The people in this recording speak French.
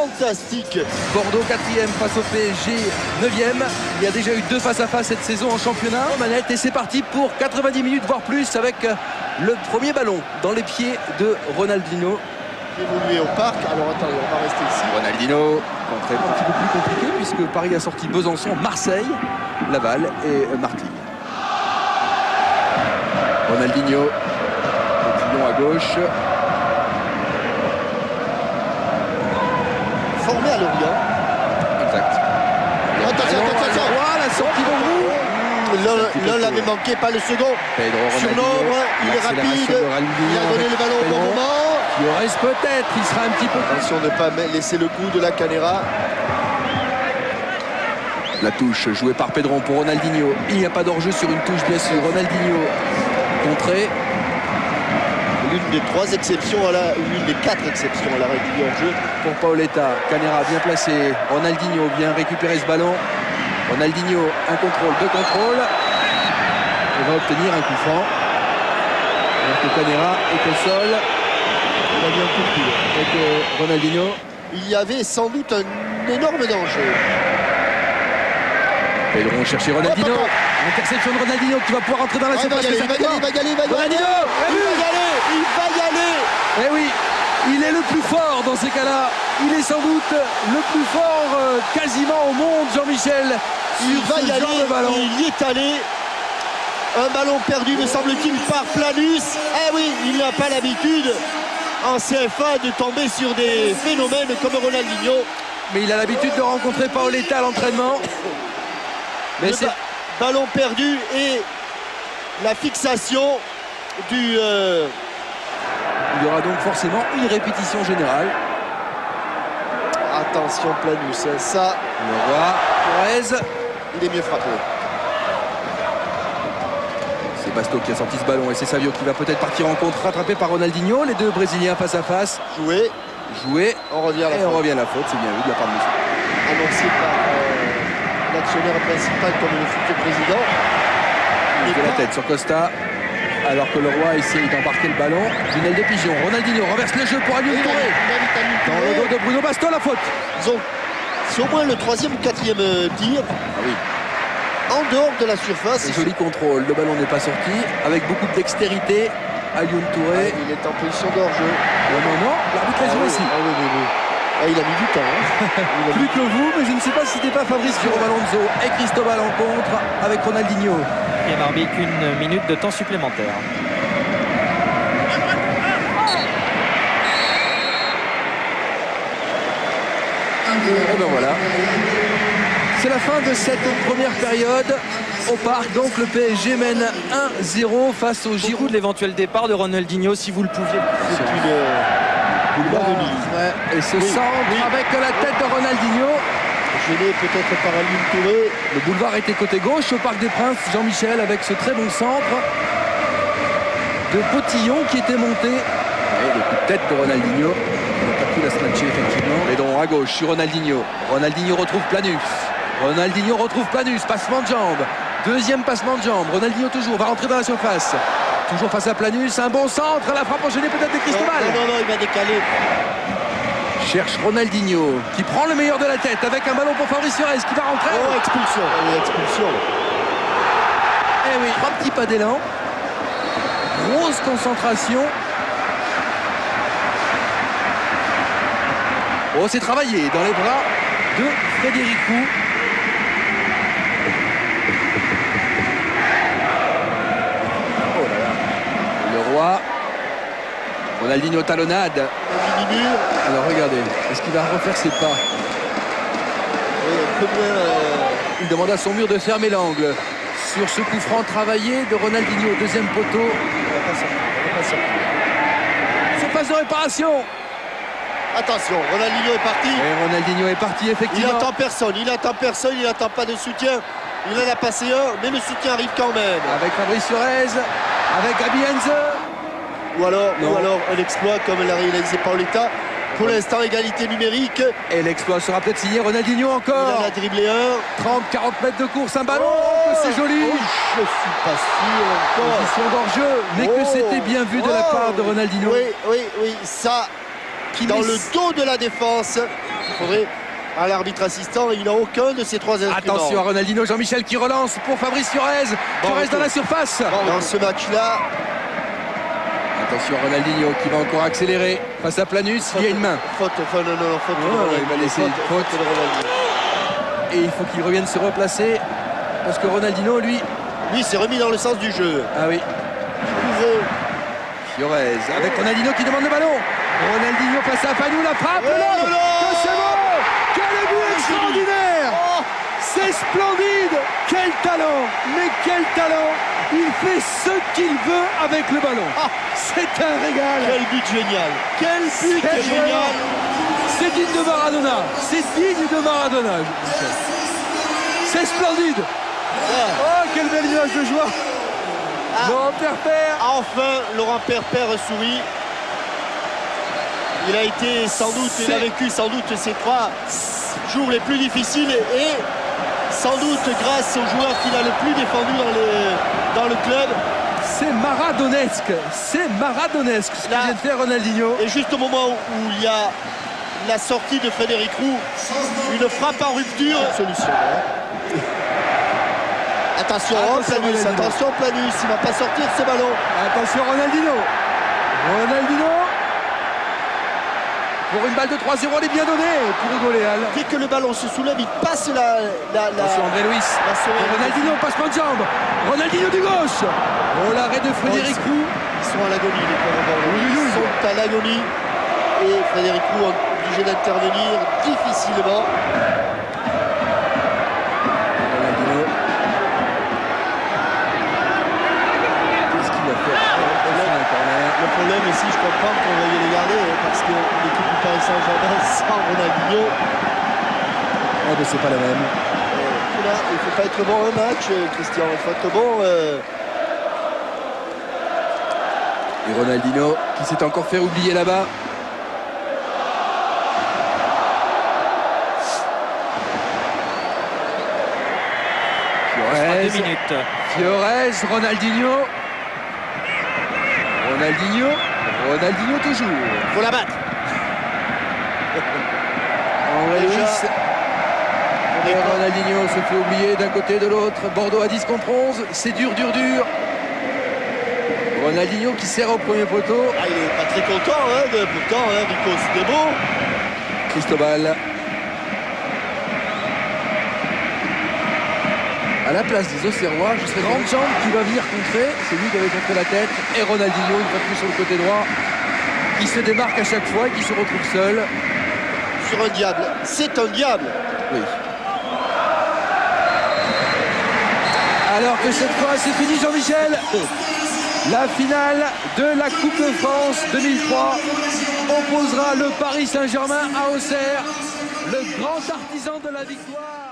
fantastique. Bordeaux 4e face au PSG 9e. Il y a déjà eu 2 face-à-face cette saison en championnat. Manette, et c'est parti pour 90 minutes voire plus avec le premier ballon dans les pieds de Ronaldinho. Évolué au parc. Alors attendez, on va rester ici. Ronaldinho, entrée un petit peu plus compliquée puisque Paris a sorti Besançon, Marseille, Laval et Martigues. Ronaldinho, Cotillon à gauche. Formé à Lorient. Exact. Attention, attention. Voilà, la sortie de roue. L'un l'avait manqué, pas le second. Pedro Sur Ronaldinho. l'ombre, il est rapide. Il a donné le ballon au bon moment. Flores peut-être, il sera un petit peu. Attention de ne pas laisser le coup de la Canera. La touche jouée par Pedron pour Ronaldinho. Il n'y a pas d'enjeu sur une touche, bien sûr. Ronaldinho contré. L'une des 3 exceptions, l'une des 4 exceptions à la règle du hors-jeu. Pour Paoletta, Canera bien placé. Ronaldinho vient récupérer ce ballon. Ronaldinho, un contrôle, 2 contrôles. Il va obtenir un coup franc. Alors que Canera est au sol. Il a bien compris. Donc Ronaldinho. Il y avait sans doute un énorme danger. Pedron chercher Ronaldinho. Interception de Ronaldinho qui va pouvoir entrer dans la surface. Il va y aller. Ronaldinho, il va y aller. Eh oui, il est le plus fort dans ces cas-là. Il est sans doute le plus fort quasiment au monde, Jean-Michel, sur ce genre de ballon. Il y est allé. Un ballon perdu, me semble-t-il, par Planus. Eh oui, il n'a pas l'habitude en CFA de tomber sur des phénomènes comme Ronaldinho. Mais il a l'habitude de rencontrer Paoletta à l'entraînement. Mais c'est ballon perdu et la fixation du... Il y aura donc forcément une répétition générale. Attention Planus, ça... On va voir Flores. Il est mieux frappé. C'est Basto qui a sorti ce ballon et c'est Savio qui va peut-être partir en contre, rattrapé par Ronaldinho. Les deux Brésiliens face à face. Joué. On revient à la faute. On revient à la faute, c'est bien vu de la part de monsieur. Annoncé par l'actionnaire principal comme le futur président. Il de la tête sur Costa. Alors que le roi essaye d'embarquer le ballon. D'une aile de pigeon. Ronaldinho renverse le jeu pour Aliou Touré. Dans le dos de Bruno Basto, la faute. C'est au moins le 3e ou 4e tir. Ah oui. En dehors de la surface. Un joli contrôle. Le ballon n'est pas sorti. Avec beaucoup de dextérité. Aliou Touré. Il est en position d'hors-jeu. Non. L'arbitre a joué ici. Il a mis du temps. Plus que vous, mais je ne sais pas si c'était pas Fabrizio Alonso et Cristobal en contre avec Ronaldinho. Et marqué qu'une minute de temps supplémentaire. Et ben voilà. C'est la fin de cette première période au parc. Donc le PSG mène 1-0 face au Giroud. De l'éventuel départ de Ronaldinho si vous le pouviez. C'est une boulevard de mise. Ouais, et ce centre avec la tête de Ronaldinho. Gêné peut-être par Aliou Touré. Le boulevard était côté gauche au Parc des Princes. Jean-Michel avec ce très bon centre de Potillon qui était monté. Et le coup de tête de Ronaldinho. Il n'a pas pu la se matcher effectivement. Et donc à gauche sur Ronaldinho. Ronaldinho retrouve Planus. Passement de jambe. Deuxième passement de jambe. Ronaldinho toujours va rentrer dans la surface. Toujours face à Planus. Un bon centre. La frappe enchaînée peut-être de Cristobal. Non, il va décaler. Cherche Ronaldinho qui prend le meilleur de la tête avec un ballon pour Fabrice Flores qui va rentrer. Oh, expulsion. Eh oui, 3 petits pas d'élan. Grosse concentration. Oh, c'est travaillé dans les bras de Frédéricou. Oh là là. Le roi. Ronaldinho talonnade. Alors regardez, est-ce qu'il va refaire ses pas? Il demande à son mur de fermer l'angle. Sur ce coup franc travaillé de Ronaldinho, deuxième poteau. Surface de réparation. Attention, Ronaldinho est parti. Et Ronaldinho est parti effectivement. Il n'attend personne, il n'attend pas de soutien. Il en a passé un, mais le soutien arrive quand même. Avec Fabrice Flores, avec Gabi Heinze. Ou alors un exploit comme l'a réalisé Paoletta. Pour l'instant, égalité numérique. Et l'exploit sera peut-être signé Ronaldinho encore. Il en a dribblé un. 30-40 mètres de course, un ballon. C'est joli. Je suis pas sûr encore. Position d'hors-jeu, mais que c'était bien vu de la part de Ronaldinho. Oui, ça, dans le dos de la défense. Il faudrait à l'arbitre assistant, il n'a aucun de ces trois instruments. Attention à Ronaldinho, Jean-Michel qui relance pour Fabrice Fiorez. Fiorez dans la surface. Dans ce match-là, Attention à Ronaldinho qui va encore accélérer face à Planus. Il y a une main. faute de il va laisser une faute. de Ronaldinho. Et il faut qu'il revienne se replacer. Parce que Ronaldinho, lui. Lui s'est remis dans le sens du jeu. Ah oui. Fiorez avec Ronaldinho qui demande le ballon. Ronaldinho face à Panou, la frappe. Oh, Non, c'est bon. Quel but extraordinaire. C'est splendide. Quel talent. Mais quel talent. Il fait ce qu'il veut avec le ballon. C'est un régal. Quel but génial. Quel but génial. C'est digne de Maradona. C'est digne de Maradona. C'est splendide. Oh, quelle belle image de joie. Laurent Perpère. Enfin, Laurent Perpère sourit. Il a été sans doute, il a vécu sans doute ces 3 jours les plus difficiles et sans doute grâce au joueur qu'il a le plus défendu dans le club. C'est maradonesque. C'est maradonesque ce que vient de faire Ronaldinho. Et juste au moment où il y a la sortie de Frédéric Roux, une frappe en rupture. Solution. Attention, Planus, attention Planus, il ne va pas sortir de ce ballon. Attention Ronaldinho. Pour une balle de 3-0, elle est bien donnée pour Hugo Léal. Dès que le ballon se soulève, il passe la Attention André Luis. Ronaldinho, passement de jambe. Ronaldinho du gauche. Oh, l'arrêt de Frédéric Roux. Ils sont à l'agonie, les Colombiens. Ils sont à l'agonie. Et Frédéric Roux est obligé d'intervenir difficilement. Ronaldinho. Qu'est-ce qu'il va faire? Le problème ici, je comprends qu'on veuille les garder parce que l'équipe du Paris Saint-Germain sans Ronaldinho, Oh, ben c'est pas la même. là, il ne faut pas être bon un match, Christian. Il faut être bon. Et Ronaldinho qui s'est encore fait oublier là-bas. Fiorez, 2 minutes. Fiorez, Ronaldinho toujours. Il faut la battre. André Déjà, Luis. Et Ronaldinho se fait oublier d'un côté de l'autre. Bordeaux à 10 contre 11. C'est dur. Ronaldinho qui sert au premier poteau. il n'est pas très content, pourtant, Rico, c'était beau. Cristobal. À la place des Auxerrois, je serais grande jambe qui va venir contrer. C'est lui qui avait contré la tête. Et Ronaldinho, une fois de plus sur le côté droit, qui se démarque à chaque fois et qui se retrouve seul. Sur un diable. C'est un diable. Oui. Alors que cette fois, c'est fini, Jean-Michel. La finale de la Coupe de France 2003 opposera le Paris Saint-Germain à Auxerre, le grand artisan de la victoire.